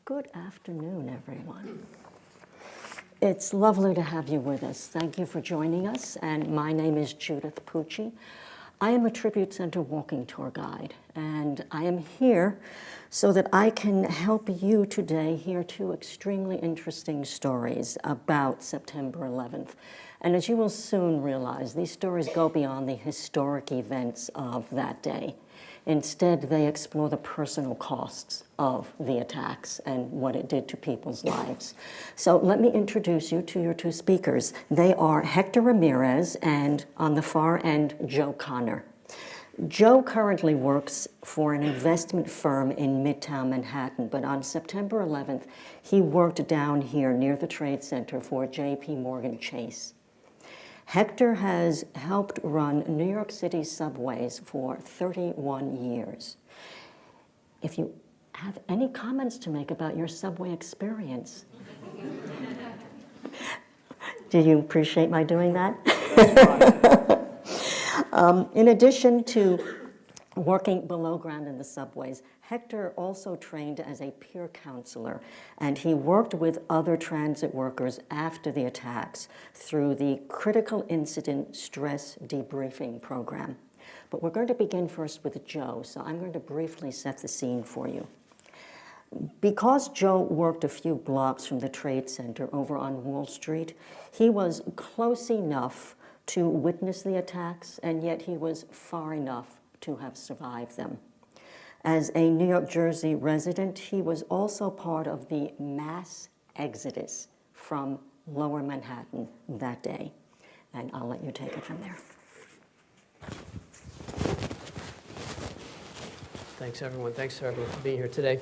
Good afternoon, everyone. It's lovely to have you with us. Thank you for joining us, and my name is Judith Pucci. I am a Tribute Center walking tour guide, and I am here so that I can help you today hear two extremely interesting stories about September 11th. And as you will soon realize, these stories go beyond the historic events of that day. Instead, they explore the personal costs of the attacks and what it did to people's lives. So let me introduce you to your two speakers. They are Hector Ramirez and, on the far end, Joe Connor. Joe currently works for an investment firm in Midtown Manhattan, but on September 11th, he worked down here near the Trade Center for J.P. Morgan Chase. Hector has helped run New York City subways for 31 years. If you have any comments to make about your subway experience, do you appreciate my doing that? In addition to working below ground in the subways, Hector also trained as a peer counselor, and he worked with other transit workers after the attacks through the Critical Incident Stress Debriefing Program. But we're going to begin first with Joe, so I'm going to briefly set the scene for you. Because Joe worked a few blocks from the Trade Center over on Wall Street, he was close enough to witness the attacks, and yet he was far enough to have survived them. As a New York Jersey resident, he was also part of the mass exodus from Lower Manhattan that day. And I'll let you take it from there. Thanks, everyone. Thanks, everyone, for being here today.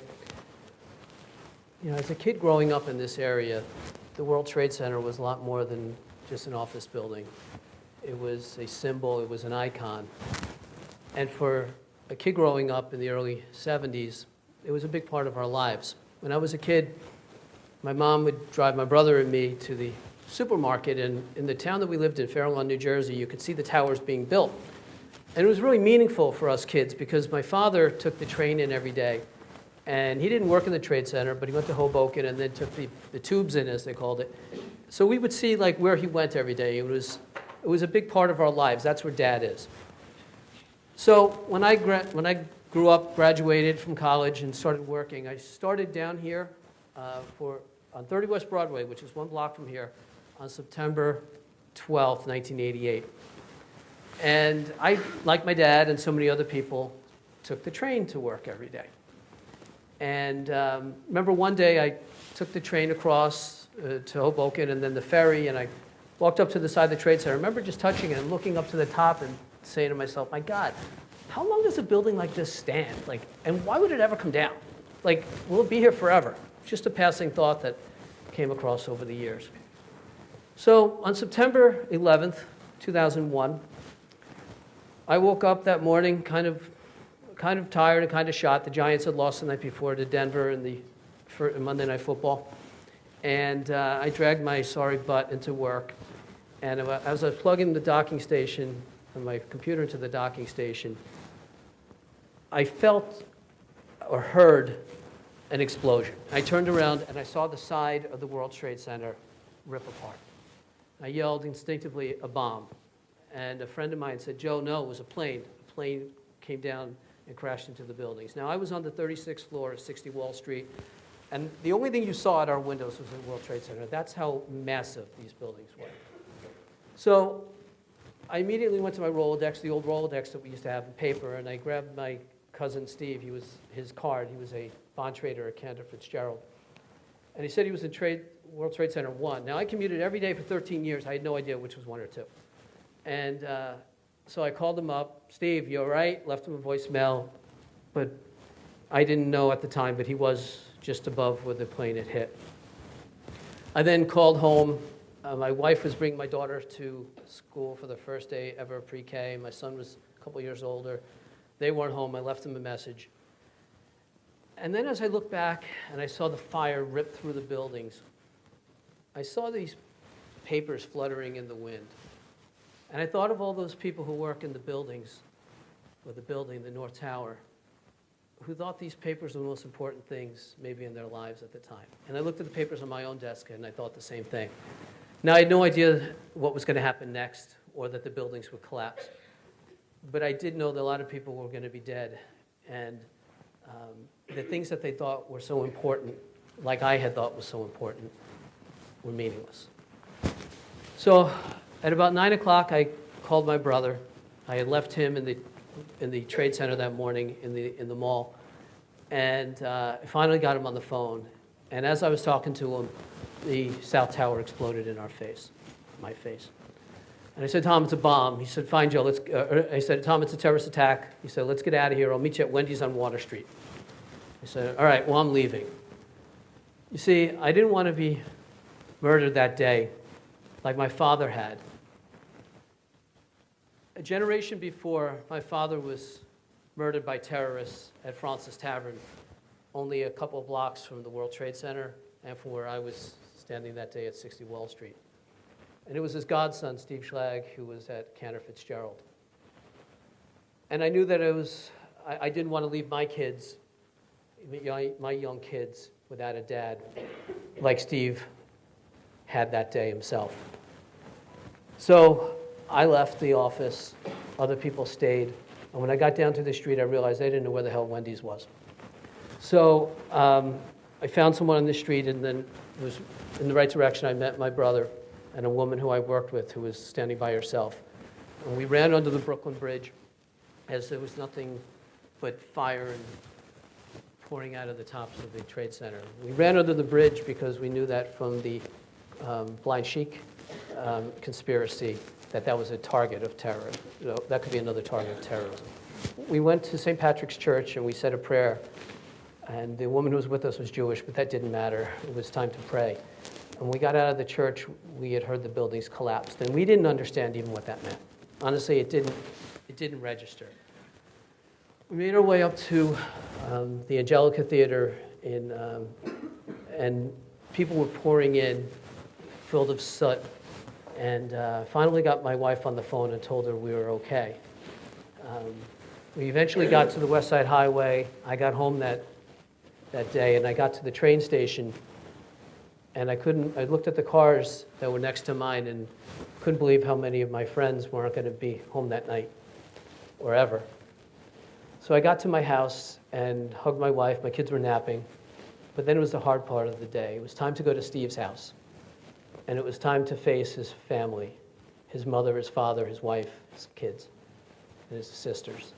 You know, as a kid growing up in this area, the World Trade Center was a lot more than just an office building. It was a symbol. It was an icon. And for a kid growing up in the early 70s, it was a big part of our lives. When I was a kid, my mom would drive my brother and me to the supermarket, and in the town that we lived in, Fair Lawn, New Jersey, you could see the towers being built. And it was really meaningful for us kids because my father took the train in every day, and he didn't work in the Trade Center, but he went to Hoboken and then took the tubes in, as they called it. So we would see like where he went every day. It was a big part of our lives. That's where Dad is. So when I grew up, graduated from college, and started working, I started down here on 30 West Broadway, which is one block from here, on September 12th, 1988. And I, like my dad and so many other people, took the train to work every day. And remember one day I took the train across to Hoboken and then the ferry, and I walked up to the side of the Trade Center. I remember just touching it and looking up to the top and saying to myself, my God, how long does a building like this stand? And why would it ever come down? Will it be here forever? Just a passing thought that came across over the years. So on September 11th, 2001, I woke up that morning kind of tired and kind of shot. The Giants had lost the night before to Denver in the Monday Night Football. And I dragged my sorry butt into work. And as I was plugging the docking station, my computer into the docking station, I felt or heard an explosion. I turned around and I saw the side of the World Trade Center rip apart. I yelled instinctively, a bomb. And a friend of mine said, Joe, no, it was a plane. A plane came down and crashed into the buildings. Now, I was on the 36th floor of 60 Wall Street, and the only thing you saw at our windows was the World Trade Center. That's how massive these buildings were. So I immediately went to my Rolodex, the old Rolodex that we used to have in paper, and I grabbed my cousin Steve. His card. He was a bond trader at Cantor Fitzgerald. And he said he was in World Trade Center 1. Now, I commuted every day for 13 years. I had no idea which was 1 or 2. And so I called him up. Steve, you all right? Left him a voicemail. But I didn't know at the time, but he was just above where the plane had hit. I then called home. My wife was bringing my daughter to school for the first day ever pre-K. My son was a couple years older. They weren't home. I left them a message. And then as I looked back and I saw the fire rip through the buildings, I saw these papers fluttering in the wind. And I thought of all those people who work in the buildings, or the building, the North Tower, who thought these papers were the most important things maybe in their lives at the time. And I looked at the papers on my own desk and I thought the same thing. Now, I had no idea what was going to happen next or that the buildings would collapse. But I did know that a lot of people were going to be dead. And the things that they thought were so important, like I had thought was so important, were meaningless. So at about 9 o'clock, I called my brother. I had left him in the trade center that morning in the mall. And I finally got him on the phone. And as I was talking to him, the South Tower exploded in my face. And I said, Tom, it's a bomb. He said, fine, Joe, I said, Tom, it's a terrorist attack. He said, let's get out of here. I'll meet you at Wendy's on Water Street. I said, all right, well, I'm leaving. You see, I didn't want to be murdered that day like my father had. A generation before, my father was murdered by terrorists at Francis Tavern, only a couple of blocks from the World Trade Center and from where I was standing that day at 60 Wall Street. And it was his godson, Steve Schlag, who was at Cantor Fitzgerald. And I knew that I didn't want to leave my kids, my young kids, without a dad like Steve had that day himself. So I left the office, other people stayed, and when I got down to the street, I realized I didn't know where the hell Wendy's was. So I found someone on the street, and then it was in the right direction. I met my brother and a woman who I worked with who was standing by herself. And we ran under the Brooklyn Bridge as there was nothing but fire and pouring out of the tops of the Trade Center. We ran under the bridge because we knew that from the Blind Sheik conspiracy that was a target of terror. That could be another target of terrorism. We went to St. Patrick's Church and we said a prayer. And the woman who was with us was Jewish, but that didn't matter. It was time to pray. And when we got out of the church, we had heard the buildings collapsed. And we didn't understand even what that meant. Honestly, it didn't register. We made our way up to the Angelica Theater, and people were pouring in, filled with soot. And finally got my wife on the phone and told her we were okay. We eventually got to the West Side Highway. I got home that day, and I got to the train station, and I looked at the cars that were next to mine and couldn't believe how many of my friends weren't going to be home that night or ever. So I got to my house and hugged my wife. My kids were napping, but then it was the hard part of the day. It was time to go to Steve's house, and it was time to face his family, his mother, his father, his wife, his kids, and his sisters.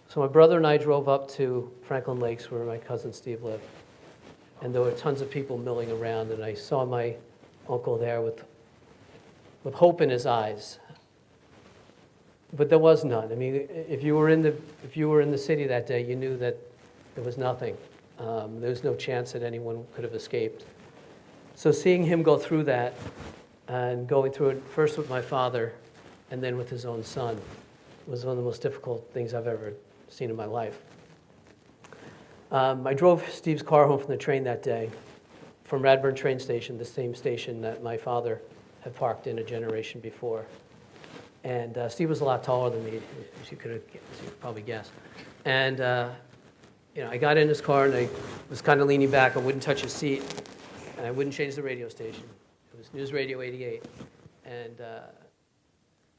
So my brother and I drove up to Franklin Lakes, where my cousin Steve lived. And there were tons of people milling around, and I saw my uncle there with hope in his eyes. But there was none. I mean, if you were in the city that day, you knew that there was nothing. There was no chance that anyone could have escaped. So seeing him go through that, and going through it first with my father, and then with his own son, was one of the most difficult things I've ever seen in my life. I drove Steve's car home from the train that day, from Radburn train station, the same station that my father had parked in a generation before. And Steve was a lot taller than me, as you could probably guess. And I got in his car, and I was kind of leaning back. I wouldn't touch his seat, and I wouldn't change the radio station. It was News Radio 88. And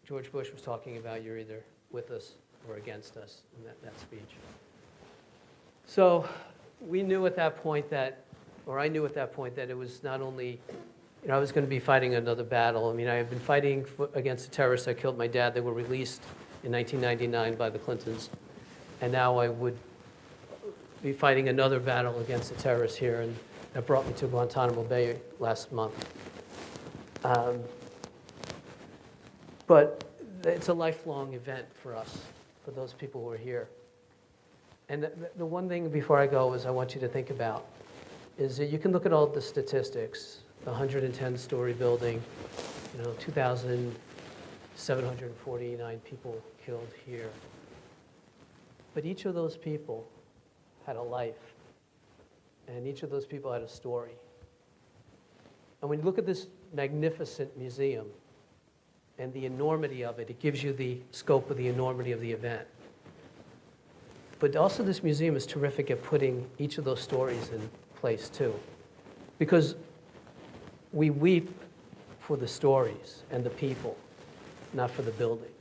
George Bush was talking about you're either with us or against us in that speech. So we knew at that point I knew at that point that it was not only, I was going to be fighting another battle. I mean, I had been fighting against the terrorists that killed my dad. They were released in 1999 by the Clintons. And now I would be fighting another battle against the terrorists here, and that brought me to Guantanamo Bay last month. But it's a lifelong event for us, for those people who are here. And the one thing before I go is I want you to think about is that you can look at all the statistics, the 110-story building, 2,749 people killed here. But each of those people had a life, and each of those people had a story. And when you look at this magnificent museum and the enormity of it, it gives you the scope of the enormity of the event. But also this museum is terrific at putting each of those stories in place too. Because we weep for the stories and the people, not for the buildings.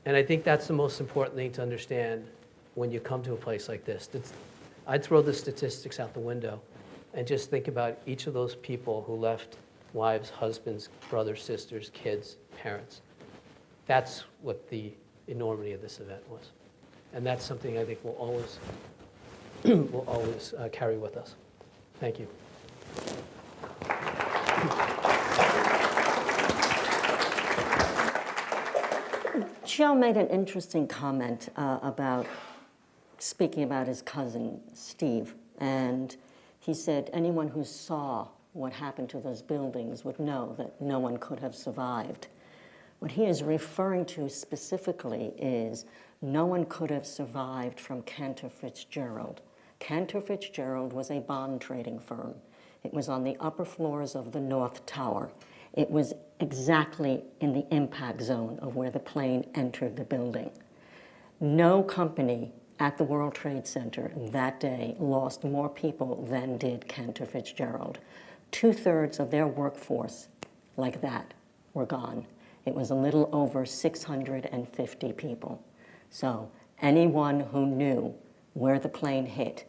And I think that's the most important thing to understand when you come to a place like this. I'd throw the statistics out the window and just think about each of those people who left wives, husbands, brothers, sisters, kids, parents. That's what the enormity of this event was. And that's something I think we'll always, will always carry with us. Thank you. Joe made an interesting comment about speaking about his cousin, Steve. And he said anyone who saw what happened to those buildings would know that no one could have survived. What he is referring to specifically is no one could have survived from Cantor Fitzgerald. Cantor Fitzgerald was a bond trading firm. It was on the upper floors of the North Tower. It was exactly in the impact zone of where the plane entered the building. No company at the World Trade Center that day lost more people than did Cantor Fitzgerald. 2/3 of their workforce, like that, were gone. It was a little over 650 people. So anyone who knew where the plane hit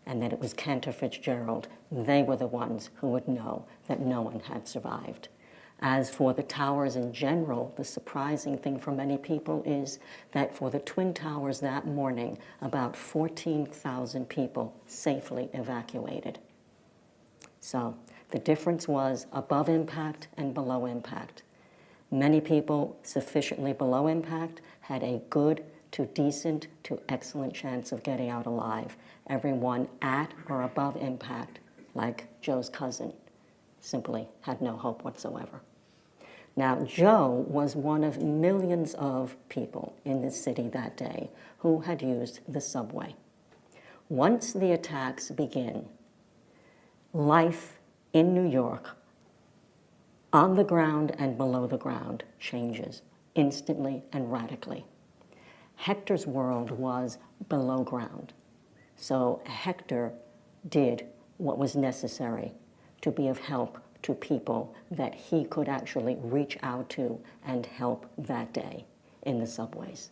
and that it was Cantor Fitzgerald, they were the ones who would know that no one had survived. As for the towers in general, the surprising thing for many people is that for the Twin Towers that morning, about 14,000 people safely evacuated. So the difference was above impact and below impact. Many people sufficiently below impact had a good to decent to excellent chance of getting out alive. Everyone at or above impact, like Joe's cousin, simply had no hope whatsoever. Now, Joe was one of millions of people in the city that day who had used the subway. Once the attacks begin, life in New York, on the ground and below the ground, changes instantly and radically. Hector's world was below ground. So Hector did what was necessary to be of help to people that he could actually reach out to and help that day in the subways.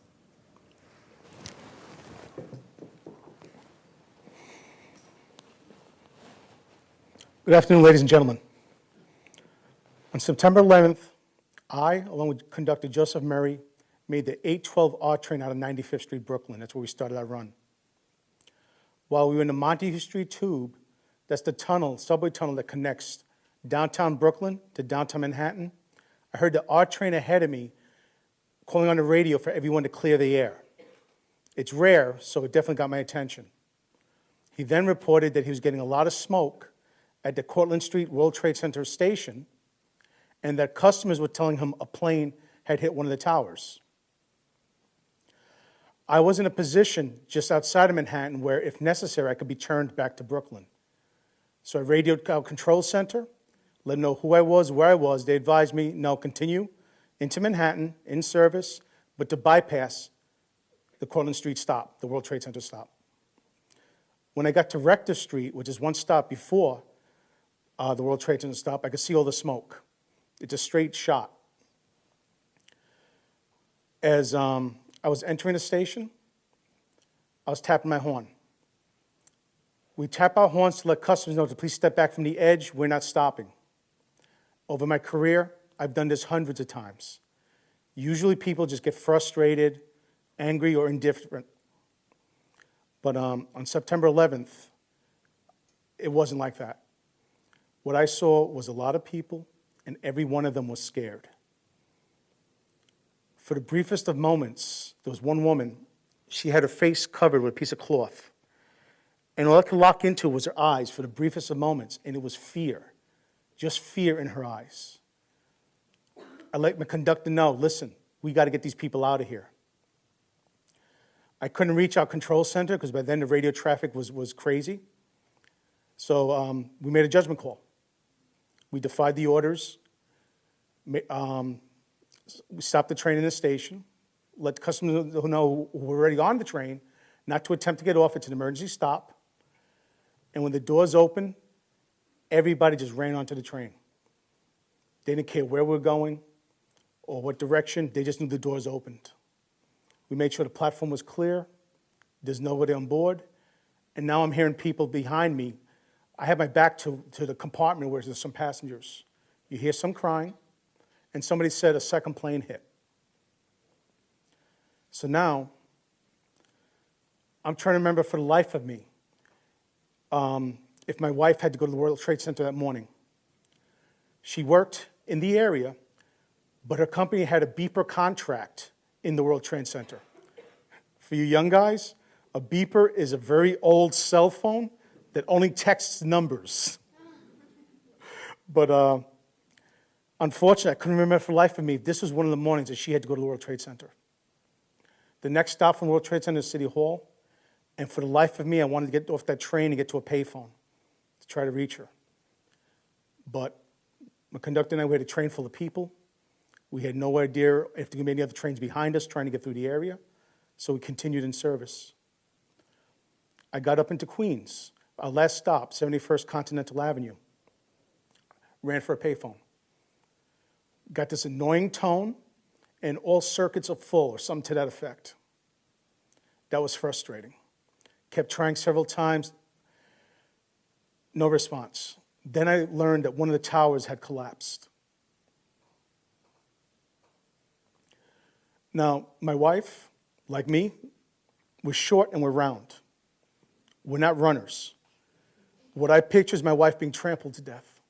Good afternoon, ladies and gentlemen. On September 11th, I, along with conductor Joseph Murray, made the 812 R train out of 95th Street, Brooklyn. That's where we started our run. While we were in the Montague Street Tube, that's the tunnel, subway tunnel that connects downtown Brooklyn to downtown Manhattan, I heard the R train ahead of me calling on the radio for everyone to clear the air. It's rare, so it definitely got my attention. He then reported that he was getting a lot of smoke at the Cortlandt Street World Trade Center station, and that customers were telling him a plane had hit one of the towers. I was in a position just outside of Manhattan where, if necessary, I could be turned back to Brooklyn. So I radioed our control center, let them know who I was, where I was. They advised me, no, continue into Manhattan, in service, but to bypass the Cortlandt Street stop, the World Trade Center stop. When I got to Rector Street, which is one stop before the World Trade Center stop, I could see all the smoke. It's a straight shot. As I was entering the station, I was tapping my horn. We tap our horns to let customers know to please step back from the edge. We're not stopping. Over my career, I've done this hundreds of times. Usually people just get frustrated, angry, or indifferent. But on September 11th, it wasn't like that. What I saw was a lot of people, and every one of them was scared. For the briefest of moments, there was one woman, she had her face covered with a piece of cloth. And all I could lock into was her eyes for the briefest of moments, and it was fear, just fear in her eyes. I let my conductor know, listen, we got to get these people out of here. I couldn't reach our control center because by then the radio traffic was crazy. So we made a judgment call. We defied the orders. We stopped the train in the station, let the customers know who were already on the train, not to attempt to get off. It's an emergency stop. And when the doors opened, everybody just ran onto the train. They didn't care where we were going or what direction. They just knew the doors opened. We made sure the platform was clear. There's nobody on board. And now I'm hearing people behind me. I have my back to the compartment where there's some passengers. You hear some crying, and somebody said a second plane hit. So now, I'm trying to remember for the life of me, if my wife had to go to the World Trade Center that morning. She worked in the area, but her company had a beeper contract in the World Trade Center. For you young guys, a beeper is a very old cell phone that only texts numbers. But unfortunately, I couldn't remember for the life of me, this was one of the mornings that she had to go to the World Trade Center. The next stop from the World Trade Center is City Hall, and for the life of me, I wanted to get off that train and get to a payphone to try to reach her. But my conductor and I, we had a train full of people. We had no idea if there could be any other trains behind us trying to get through the area, so we continued in service. I got up into Queens, our last stop, 71st Continental Avenue. Ran for a payphone. Got this annoying tone, and all circuits are full, or something to that effect. That was frustrating. Kept trying several times, no response. Then I learned that one of the towers had collapsed. Now, my wife, like me, we're short and we're round. We're not runners. What I picture is my wife being trampled to death.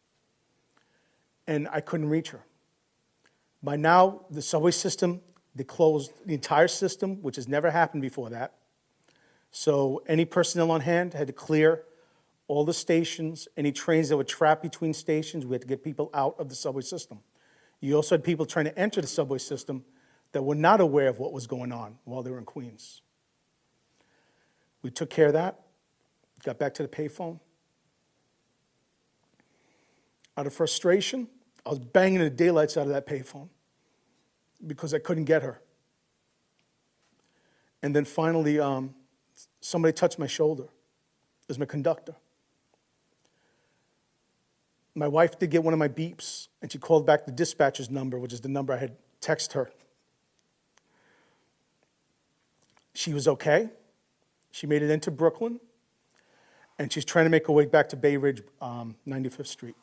And I couldn't reach her. By now, the subway system, they closed the entire system, which has never happened before that. So any personnel on hand had to clear all the stations, any trains that were trapped between stations, we had to get people out of the subway system. You also had people trying to enter the subway system that were not aware of what was going on while they were in Queens. We took care of that, got back to the payphone. Out of frustration, I was banging the daylights out of that payphone because I couldn't get her. And then finally, somebody touched my shoulder. It was my conductor. My wife did get one of my beeps, and she called back the dispatcher's number, which is the number I had texted her. She was okay. She made it into Brooklyn, and she's trying to make her way back to Bay Ridge, 95th Street.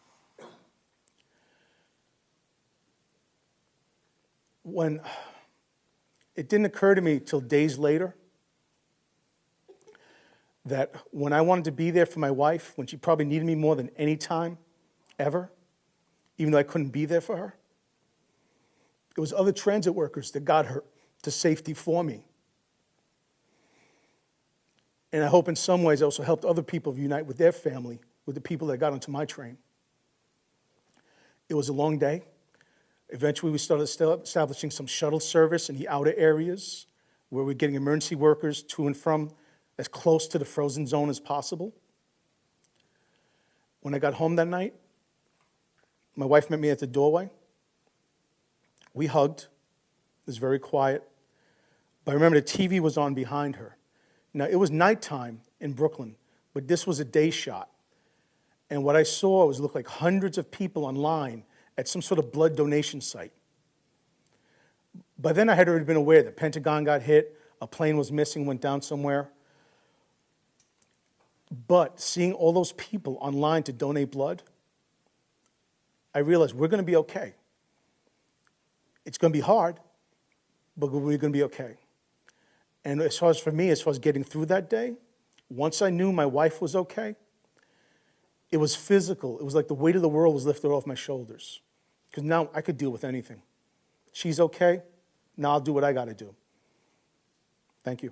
When it didn't occur to me till days later that when I wanted to be there for my wife, when she probably needed me more than any time ever, even though I couldn't be there for her, it was other transit workers that got her to safety for me. And I hope in some ways I also helped other people unite with their family, with the people that got onto my train. It was a long day. Eventually, we started establishing some shuttle service in the outer areas where we're getting emergency workers to and from as close to the frozen zone as possible. When I got home that night, my wife met me at the doorway. We hugged. It was very quiet. But I remember the TV was on behind her. Now, it was nighttime in Brooklyn, but this was a day shot. And what I saw was looked like hundreds of people online at some sort of blood donation site. By then, I had already been aware that Pentagon got hit, a plane was missing, went down somewhere. But seeing all those people online to donate blood, I realized we're going to be okay. It's going to be hard, but we're going to be okay. And as far as for me, as far as getting through that day, once I knew my wife was okay, it was physical. It was like the weight of the world was lifted off my shoulders. Because now I could deal with anything. She's okay, now I'll do what I got to do. Thank you.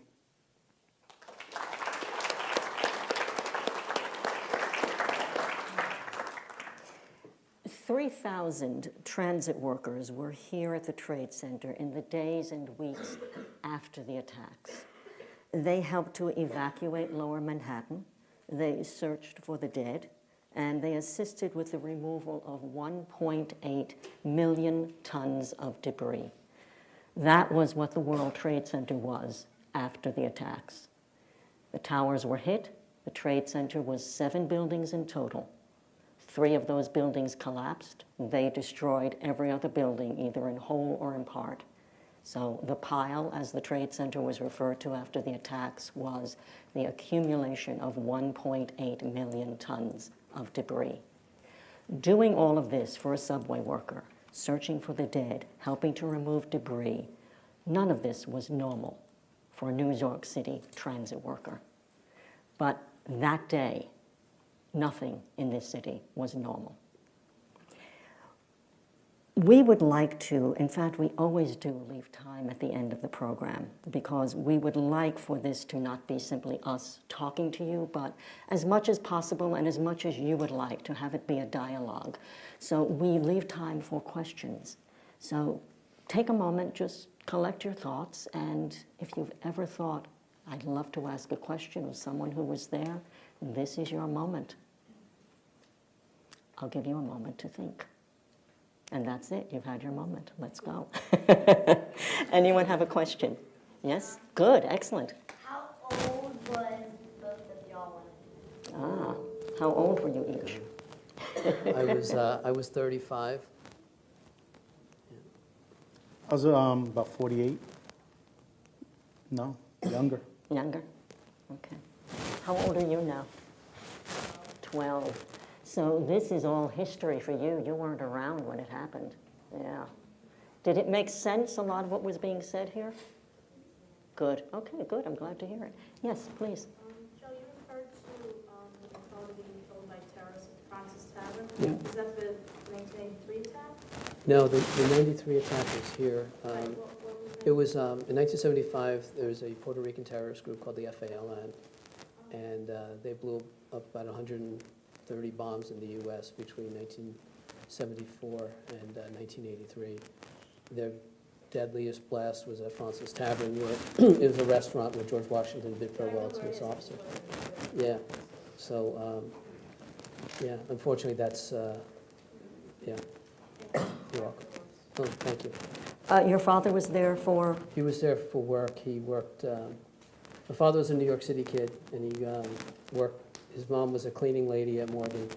3,000 transit workers were here at the Trade Center in the days and weeks after the attacks. They helped to evacuate Lower Manhattan. They searched for the dead, and they assisted with the removal of 1.8 million tons of debris. That was what the World Trade Center was after the attacks. The towers were hit. The Trade Center was 7 buildings in total. 3 of those buildings collapsed. They destroyed every other building, either in whole or in part. So the pile, as the Trade Center was referred to after the attacks, was the accumulation of 1.8 million tons of debris. Doing all of this for a subway worker, searching for the dead, helping to remove debris, none of this was normal for a New York City transit worker. But that day, nothing in this city was normal. We would like to, in fact, we always do leave time at the end of the program because we would like for this to not be simply us talking to you, but as much as possible and as much as you would like to have it be a dialogue. So we leave time for questions. So take a moment, just collect your thoughts, and if you've ever thought, I'd love to ask a question of someone who was there, this is your moment. I'll give you a moment to think. And that's it. You've had your moment. Let's go. Anyone have a question? Yes? Good. Excellent. How old was both of y'all when How old were you each? I was 35. I was about 48. No, younger. Younger? Okay. How old are you now? 12. So this is all history for you. You weren't around when it happened. Yeah. Did it make sense, a lot of what was being said here? Good. Okay, good. I'm glad to hear it. Yes, please. Joe, you referred to the phone being told by terrorists at Francis Tavern. Yeah. Is that the 1983 attack? No, the 93 attack was here. What was It was, in 1975, there was a Puerto Rican terrorist group called the FALN, and they blew up about 130 bombs in the U.S. between 1974 and 1983. Their deadliest blast was at Francis Tavern, where it was a restaurant where George Washington bid farewell to his officers. Yeah, so, yeah, unfortunately, that's, yeah, you're welcome. Oh, thank you. Your father was there for? He was there for work. He worked, my father was a New York City kid, and he worked, his mom was a cleaning lady at Morgan,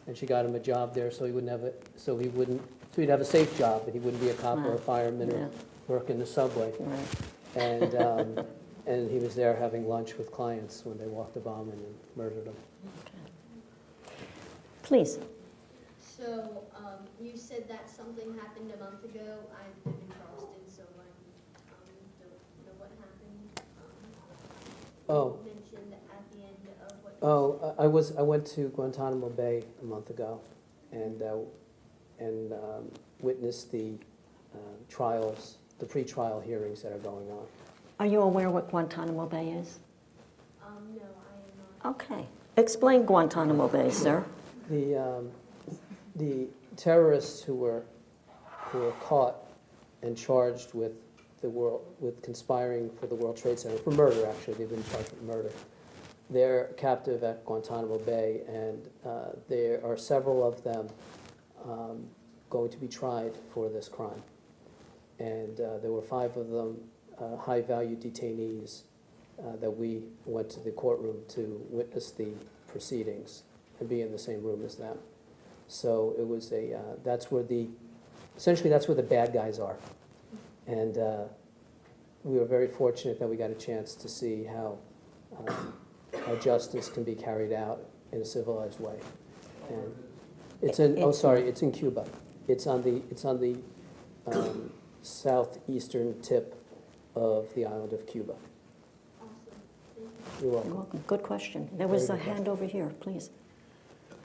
and she got him a job there so he wouldn't have so he'd have a safe job, but he wouldn't be a cop or a fireman or work in the subway. Right. And he was there having lunch with clients when they walked the bomb and murdered him. Okay. Please. So you said that something happened a month ago. I live in Charleston, so I don't know what happened. Oh. You mentioned at the end of what. I went to Guantanamo Bay a month ago and witnessed the trials, the pre-trial hearings that are going on. Are you aware what Guantanamo Bay is? No, I am not. Okay. Explain Guantanamo Bay, sir. The terrorists who were caught and charged with conspiring for the World Trade Center, for murder actually, they've been charged with murder. They're captive at Guantanamo Bay, and there are several of them going to be tried for this crime. And there were 5 of them, high-value detainees, that we went to the courtroom to witness the proceedings and be in the same room as them. So it was essentially that's where the bad guys are. And we were very fortunate that we got a chance to see how justice can be carried out in a civilized way. And it's in Cuba. It's on the southeastern tip of the island of Cuba. Awesome. Thank you. You're You're welcome. welcome. Good question. There was a Very good hand over here, please.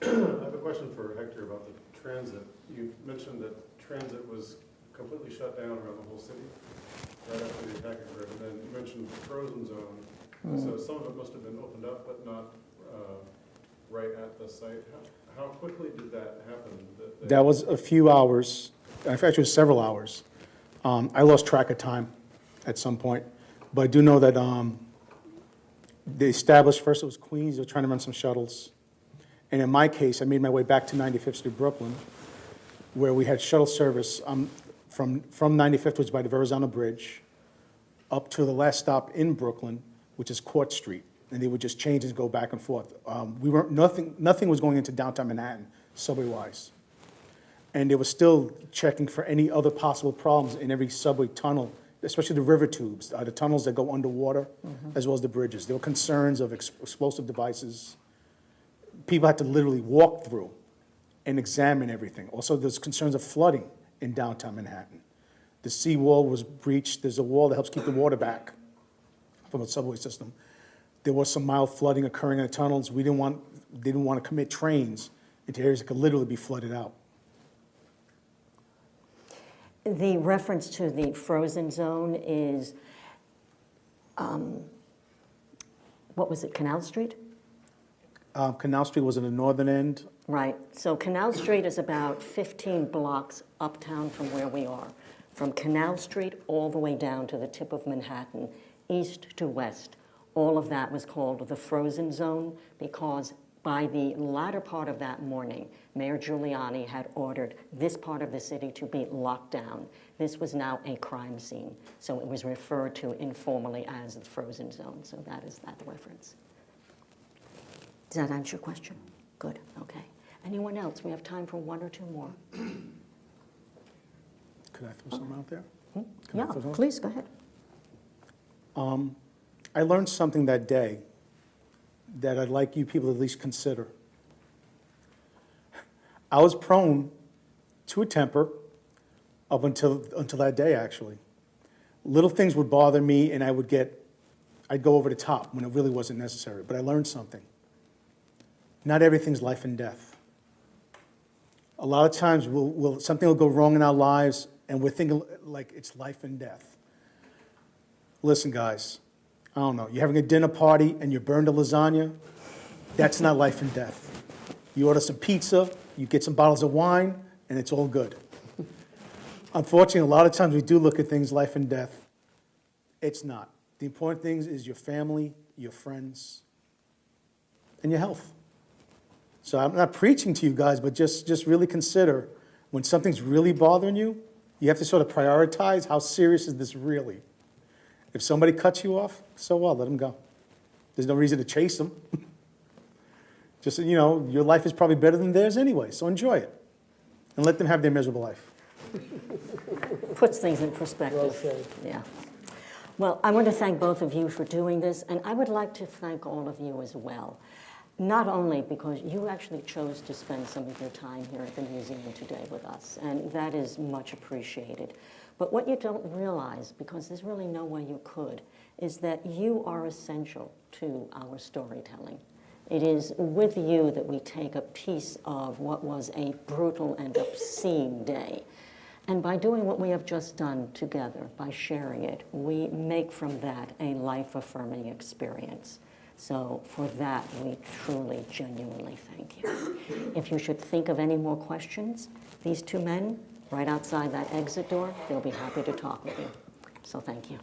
I have a question for Hector about the transit. You mentioned that transit was completely shut down around the whole city right after the attack occurred, and then you mentioned the frozen zone. So some of it must have been opened up, but not right at the site. How quickly did that happen? That was a few hours. In fact, it was several hours. I lost track of time at some point, but I do know that they established, first it was Queens, they were trying to run some shuttles. And in my case, I made my way back to 95th Street, Brooklyn, where we had shuttle service from 95th, which is by the Verrazano Bridge, up to the last stop in Brooklyn, which is Court Street. and they would just change and go back and forth. Nothing was going into downtown Manhattan, subway-wise. And they were still checking for any other possible problems in every subway tunnel, especially the river tubes, the tunnels that go underwater, as well as the bridges. There were concerns of explosive devices. People had to literally walk through and examine everything. Also, there's concerns of flooding in downtown Manhattan. The seawall was breached. There's a wall that helps keep the water back from the subway system. There was some mild flooding occurring in the tunnels. They didn't want to commit trains into areas that could literally be flooded out. The reference to the frozen zone is, what was it, Canal Street? Canal Street was in the northern end. Right. So Canal Street is about 15 blocks uptown from where we are. From Canal Street all the way down to the tip of Manhattan, east to west. All of that was called the frozen zone because by the latter part of that morning, Mayor Giuliani had ordered this part of the city to be locked down. This was now a crime scene. So it was referred to informally as the frozen zone. So that is that reference. Does that answer your question? Good, okay. Anyone else? We have time for one or two more. Could I throw something out there? Yeah, please, go ahead. I learned something that day that I'd like you people to at least consider. I was prone to a temper up until that day, actually. Little things would bother me, and I'd go over the top when it really wasn't necessary. But I learned something. Not everything's life and death. A lot of times something will go wrong in our lives, and we're thinking like it's life and death. Listen, guys, I don't know. You're having a dinner party and you burned a lasagna. That's not life and death. You order some pizza, you get some bottles of wine, and it's all good. Unfortunately, a lot of times we do look at things life and death. It's not. The important thing is your family, your friends, and your health. So I'm not preaching to you guys, but just really consider when something's really bothering you, you have to sort of prioritize how serious is this really. If somebody cuts you off, so well, let them go. There's no reason to chase them. Just, your life is probably better than theirs anyway, so enjoy it. And let them have their miserable life. Puts things in perspective. Well said. Yeah. Well, I want to thank both of you for doing this, and I would like to thank all of you as well. Not only because you actually chose to spend some of your time here at the museum today with us, and that is much appreciated. But what you don't realize, because there's really no way you could, is that you are essential to our storytelling. It is with you that we take a piece of what was a brutal and obscene day. And by doing what we have just done together, by sharing it, we make from that a life-affirming experience. So for that, we truly, genuinely thank you. If you should think of any more questions, these two men, right outside that exit door, they'll be happy to talk with you. So thank you.